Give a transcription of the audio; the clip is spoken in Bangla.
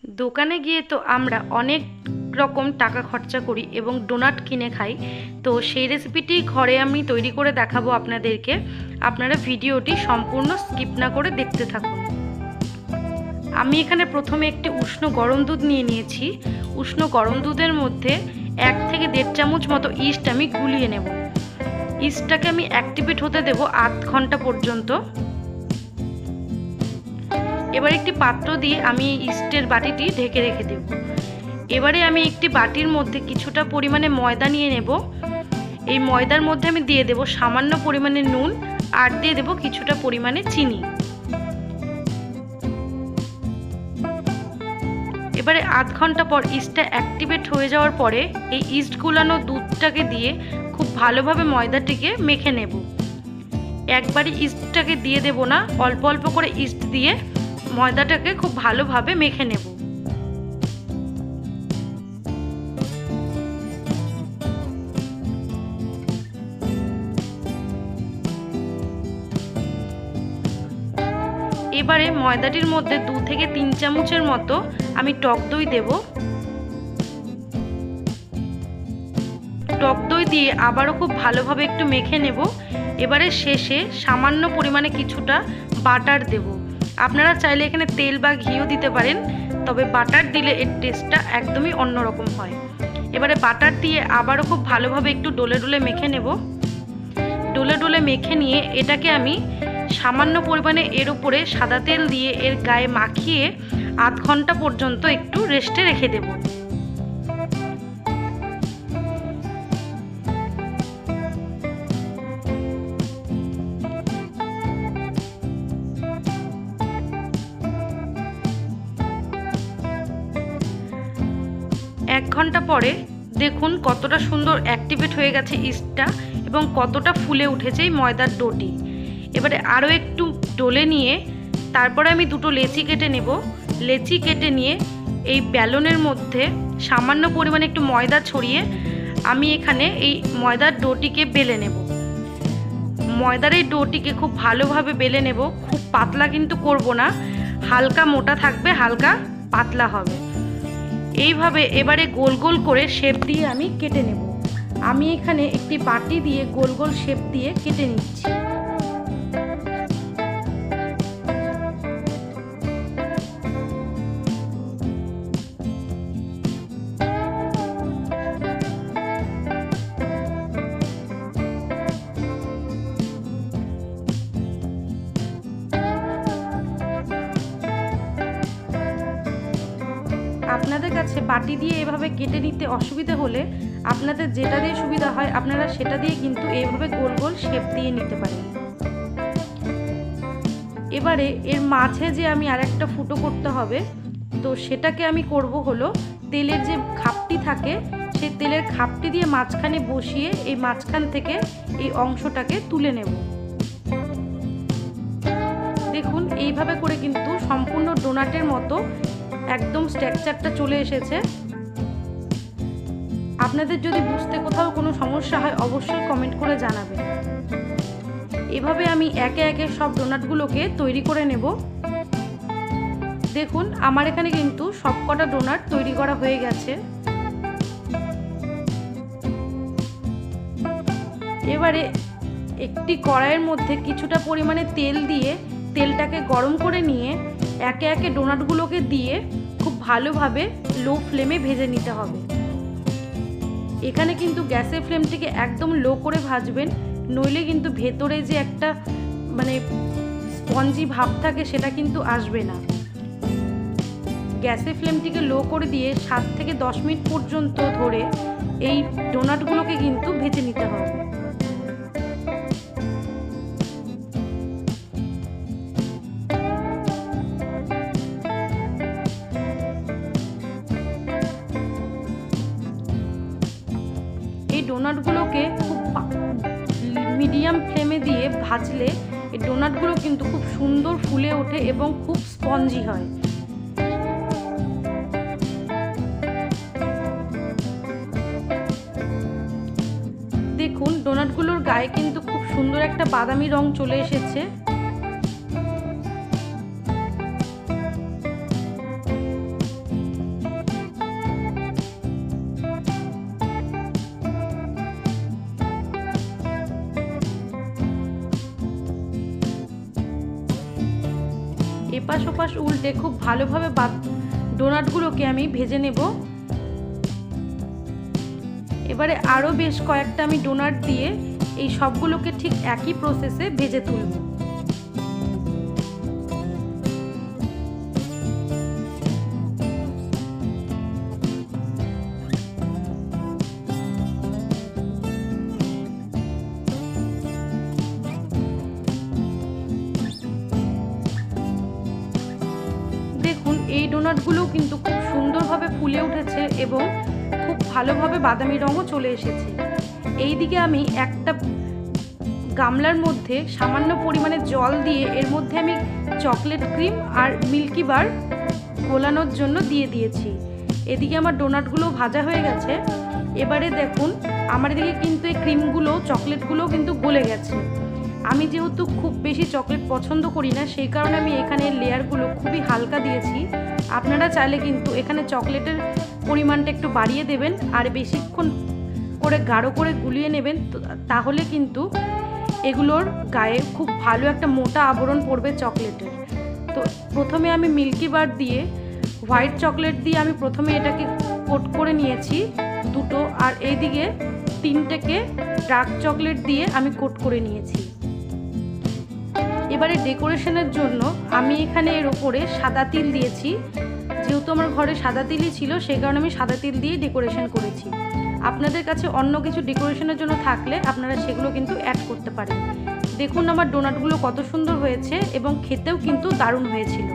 দোকানে গিয়ে তো আমরা অনেক রকম টাকা খরচা করি এবং ডোনাট কিনে খাই। তো সেই রেসিপিটি ঘরে আমি তৈরি করে দেখাবো আপনাদেরকে। আপনারা ভিডিওটি সম্পূর্ণ স্কিপ না করে দেখতে থাকুন। আমি এখানে প্রথমে একটি উষ্ণ গরম দুধ নিয়ে নিয়েছি। উষ্ণ গরম দুধের মধ্যে 1 থেকে 1.5 চামচ মতো ইস্ট আমি গুলিয়ে নেব। ইস্টটাকে আমি অ্যাক্টিভেট হতে দেব আধ ঘন্টা পর্যন্ত। এবার একটি পাত্র দিয়ে আমি ইস্টের বাটিটি ঢেকে রেখে দেব। এবারে আমি একটি বাটির মধ্যে কিছুটা পরিমাণে ময়দা নিয়ে নেব। এই ময়দার মধ্যে আমি দিয়ে দেব সামান্য পরিমাণে নুন আর দিয়ে দেব কিছুটা পরিমাণে চিনি। এবারে আধ ঘন্টা পর ইস্টটা অ্যাক্টিভেট হয়ে যাওয়ার পরে এই ইস্ট গুলানো দুধটাকে দিয়ে খুব ভালোভাবে ময়দাটিকে মেখে নেব। একবারই ইস্টটাকে দিয়ে দেব না, অল্প অল্প করে ইস্ট দিয়ে ময়দাটাকে খুব ভালোভাবে মেখে নেব। এবারে ময়দাটির মধ্যে 2 থেকে 3 চামচের মতো আমি টক দই দেব। টক দই দিয়ে আবারও খুব ভালোভাবে একটু মেখে নেব। এবারে শেষে সামান্য পরিমাণে কিছুটা বাটার দেব। আপনারা চাইলে এখানে তেল বা ঘিও দিতে পারেন, তবে বাটার দিলে এর টেস্টটা একদমই অন্যরকম হয়। এবারে বাটার দিয়ে আবারও খুব ভালোভাবে একটু ডলে ডলে মেখে নেব। ডলে ডলে মেখে নিয়ে এটাকে আমি সামান্য পরিমাণে এর উপরে সাদা তেল দিয়ে এর গায়ে মাখিয়ে আধ ঘন্টা পর্যন্ত একটু রেস্টে রেখে দেব। এক ঘন্টা পরে দেখুন কতটা সুন্দর অ্যাক্টিভেট হয়ে গেছে ইস্টটা এবং কতটা ফুলে উঠেছে এই ময়দার ডোটি। এবারে আরও একটু ডলে নিয়ে তারপরে আমি দুটো লেচি কেটে নেব। লেচি কেটে নিয়ে এই ব্যালনের মধ্যে সামান্য পরিমাণে একটু ময়দা ছড়িয়ে আমি এখানে এই ময়দার ডোটিকে বেলে নেব। ময়দার এই ডোটিকে খুব ভালোভাবে বেলে নেব। খুব পাতলা কিন্তু করব না, হালকা মোটা থাকবে, হালকা পাতলা হবে। এইভাবে এবারে গোল গোল করে শেপ দিয়ে আমি কেটে নেব। আমি এখানে একটি বাটি দিয়ে গোল গোল শেপ দিয়ে কেটে নিচ্ছি। আপনাদের কাছে বাটি দিয়ে এভাবে কেটে নিতে অসুবিধা হলে আপনাদের যেটা দিয়ে সুবিধা হয় আপনারা সেটা দিয়ে কিন্তু এইভাবে গোল গোল শেপ দিয়ে নিতে পারেন। এবারে এর মাঝে যে আমি আরেকটা ফুটো করতে হবে, তো সেটাকে আমি করব হলো তেলের যে খাপটি থাকে সেই তেলের খাপটি দিয়ে মাঝখানে বসিয়ে এই মাঝখান থেকে এই অংশটাকে তুলে নেব। দেখুন এইভাবে করে কিন্তু সম্পূর্ণ ডোনাটের মতো একদম স্ট্রাকচারটা চলে এসেছে। আপনাদের যদি বুঝতে কোথাও কোনো সমস্যা হয় অবশ্যই কমেন্ট করে জানাবেন। এভাবে আমি একে একে সব ডোনাটগুলোকে তৈরি করে নেব। দেখুন আমার এখানে কিন্তু সবকটা ডোনাট তৈরি করা হয়ে গেছে। এবারে একটি কড়াইয়ের মধ্যে কিছুটা পরিমাণে তেল দিয়ে তেলটাকে গরম করে নিয়ে একে একে ডোনাটগুলোকে দিয়ে খুব ভালোভাবে লো ফ্লেমে ভেজে নিতে হবে। এখানে কিন্তু গ্যাসের ফ্লেমটিকে একদম লো করে ভাজবেন, নইলে কিন্তু ভেতরে যে একটা স্পঞ্জি ভাব থাকে সেটা কিন্তু আসবে না। গ্যাসের ফ্লেমটিকে লো করে দিয়ে 7 থেকে 10 মিনিট পর্যন্ত ধরে এই ডোনাটগুলোকে কিন্তু ভেজে নিতে হবে। ডোনাটগুলোকে খুব মিডিয়াম ফ্লেমে দিয়ে ভাজলে এই ডোনাটগুলো কিন্তু খুব সুন্দর ফুলে ওঠে এবং খুব স্পঞ্জি হয়। দেখুন ডোনাটগুলোর গায়ে কিন্তু খুব সুন্দর একটা বাদামি রং চলে এসেছে। এপাশ ওপাশ উল্টে খুব ভালোভাবে ডোনাটগুলোকে আমি ভেজে নেব। এবারে আরও বেশ কয়েকটা আমি ডোনাট দিয়ে এই সবগুলোকে ঠিক একই প্রসেসে ভেজে তুলব। দেখুন এই ডোনাটগুলো কিন্তু খুব সুন্দরভাবে ফুলে উঠেছে এবং খুব ভালোভাবে বাদামি রঙও চলে এসেছে। এই দিকে আমি একটা গামলার মধ্যে সামান্য পরিমাণে জল দিয়ে এর মধ্যে আমি চকলেট ক্রিম আর মিল্কি বার গোলানোর জন্য দিয়ে দিয়েছি। এদিকে আমার ডোনাটগুলো ভাজা হয়ে গেছে। এবারে দেখুন আমার এদিকে কিন্তু এই ক্রিমগুলো চকলেটগুলো কিন্তু গলে গেছে। আমি যেহেতু খুব বেশি চকলেট পছন্দ করি না, সেই কারণে আমি এখানে লেয়ারগুলো খুবই হালকা দিয়েছি। আপনারা চাইলে কিন্তু এখানে চকলেটের পরিমাণটা একটু বাড়িয়ে দেবেন আর বেশিক্ষণ করে গাঢ় করে গুলিয়ে নেবেন, তাহলে কিন্তু এগুলোর গায়ে খুব ভালো একটা মোটা আবরণ পড়বে চকলেটের। তো প্রথমে আমি মিল্কি বার দিয়ে হোয়াইট চকলেট দিয়ে আমি প্রথমে এটাকে কোট করে নিয়েছি দুটো, আর এইদিকে তিনটেকে ডার্ক চকলেট দিয়ে আমি কোট করে নিয়েছি। এবারে ডেকোরেশনের জন্য আমি এখানে এর ওপরে সাদা তিল দিয়েছি। যেহেতু আমার ঘরে সাদা তিলই ছিল, সেই কারণে আমি সাদা তিল দিয়ে ডেকোরেশন করেছি। আপনাদের কাছে অন্য কিছু ডেকোরেশনের জন্য থাকলে আপনারা সেগুলো কিন্তু অ্যাড করতে পারেন। দেখুন আমার ডোনাটগুলো কত সুন্দর হয়েছে এবং খেতেও কিন্তু দারুণ হয়েছিল।